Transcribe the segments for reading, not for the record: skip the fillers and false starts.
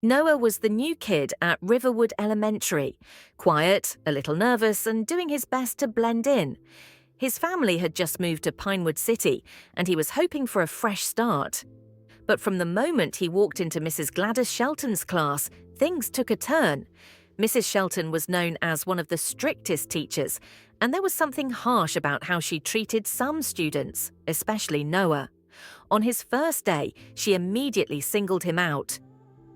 Noah was the new kid at Riverwood Elementary, quiet, a little nervous, and doing his best to blend in. His family had just moved to Pinewood City, and he was hoping for a fresh start. But from the moment he walked into Mrs. Gladys Shelton's class, things took a turn. Mrs. Shelton was known as one of the strictest teachers, and there was something harsh about how she treated some students, especially Noah. On his first day, she immediately singled him out.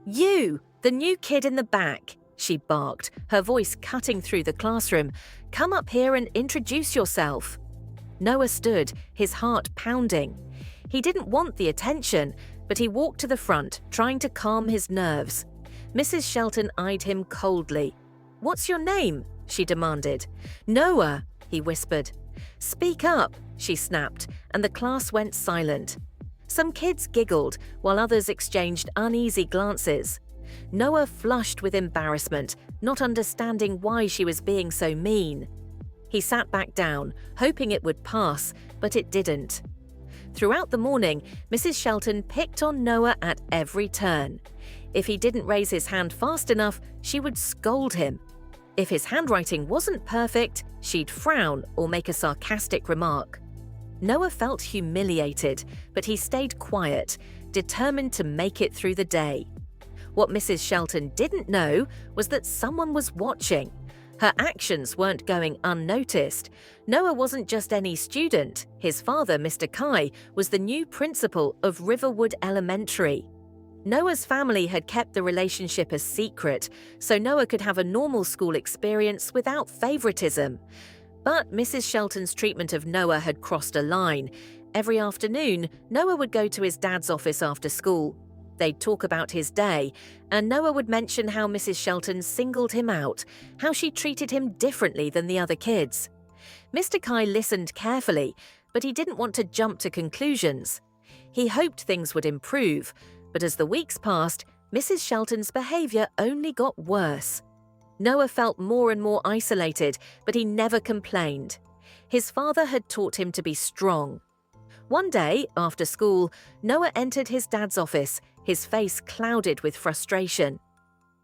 "You, the new kid in the back," she barked, her voice cutting through the classroom. "Come up here and introduce yourself." Noah stood, his heart pounding. He didn't want the attention, but he walked to the front, trying to calm his nerves. Mrs. Shelton eyed him coldly. "What's your name?" she demanded. "Noah," he whispered. "Speak up," she snapped, and the class went silent. Some kids giggled, while others exchanged uneasy glances. Noah flushed with embarrassment, not understanding why she was being so mean. He sat back down, hoping it would pass, but it didn't. Throughout the morning, Mrs. Shelton picked on Noah at every turn. If he didn't raise his hand fast enough, she would scold him. If his handwriting wasn't perfect, she'd frown or make a sarcastic remark. Noah felt humiliated, but he stayed quiet, determined to make it through the day. What Mrs. Shelton didn't know was that someone was watching. Her actions weren't going unnoticed. Noah wasn't just any student. His father, Mr. Kai, was the new principal of Riverwood Elementary. Noah's family had kept the relationship a secret, so Noah could have a normal school experience without favoritism. But Mrs. Shelton's treatment of Noah had crossed a line. Every afternoon, Noah would go to his dad's office after school. They'd talk about his day, and Noah would mention how Mrs. Shelton singled him out, how she treated him differently than the other kids. Mr. Kai listened carefully, but he didn't want to jump to conclusions. He hoped things would improve, but as the weeks passed, Mrs. Shelton's behavior only got worse. Noah felt more and more isolated, but he never complained. His father had taught him to be strong. One day, after school, Noah entered his dad's office, his face clouded with frustration.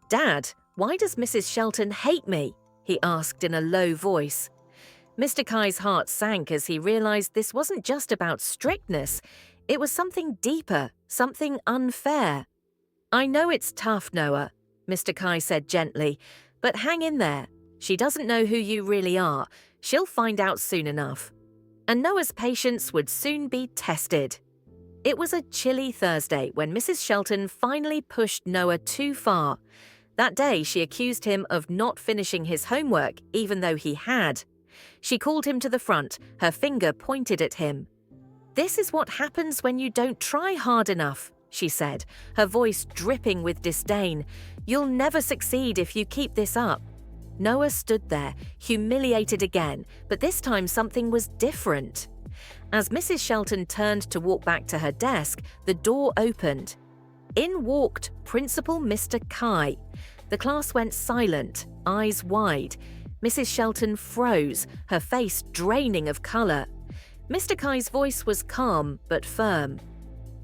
"Dad, why does Mrs. Shelton hate me?" he asked in a low voice. Mr. Kai's heart sank as he realized this wasn't just about strictness. It was something deeper, something unfair. "I know it's tough, Noah," Mr. Kai said gently, "but hang in there. She doesn't know who you really are. She'll find out soon enough." And Noah's patience would soon be tested. It was a chilly Thursday when Mrs. Shelton finally pushed Noah too far. That day, she accused him of not finishing his homework, even though he had. She called him to the front, her finger pointed at him. "This is what happens when you don't try hard enough," she said, her voice dripping with disdain. "You'll never succeed if you keep this up." Noah stood there, humiliated again, but this time something was different. As Mrs. Shelton turned to walk back to her desk, the door opened. In walked Principal Mr. Kai. The class went silent, eyes wide. Mrs. Shelton froze, her face draining of color. Mr. Kai's voice was calm but firm.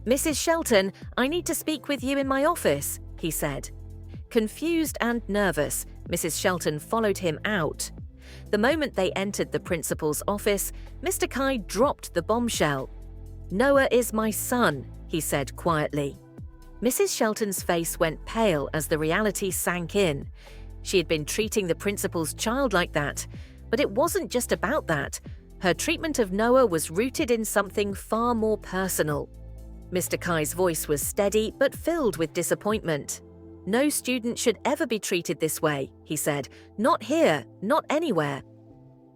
"Mrs. Shelton, I need to speak with you in my office," he said. Confused and nervous, Mrs. Shelton followed him out. The moment they entered the principal's office, Mr. Kai dropped the bombshell. "Noah is my son," he said quietly. Mrs. Shelton's face went pale as the reality sank in. She had been treating the principal's child like that, but it wasn't just about that. Her treatment of Noah was rooted in something far more personal. Mr. Kai's voice was steady but filled with disappointment. "No student should ever be treated this way," he said. "Not here, not anywhere."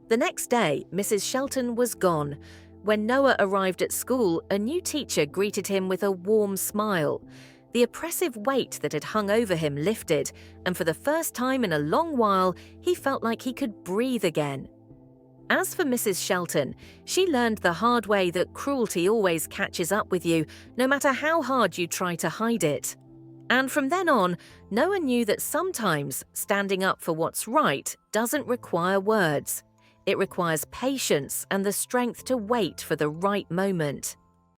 The next day, Mrs. Shelton was gone. When Noah arrived at school, a new teacher greeted him with a warm smile. The oppressive weight that had hung over him lifted, and for the first time in a long while, he felt like he could breathe again. As for Mrs. Shelton, she learned the hard way that cruelty always catches up with you, no matter how hard you try to hide it. And from then on, Noah knew that sometimes standing up for what's right doesn't require words. It requires patience and the strength to wait for the right moment.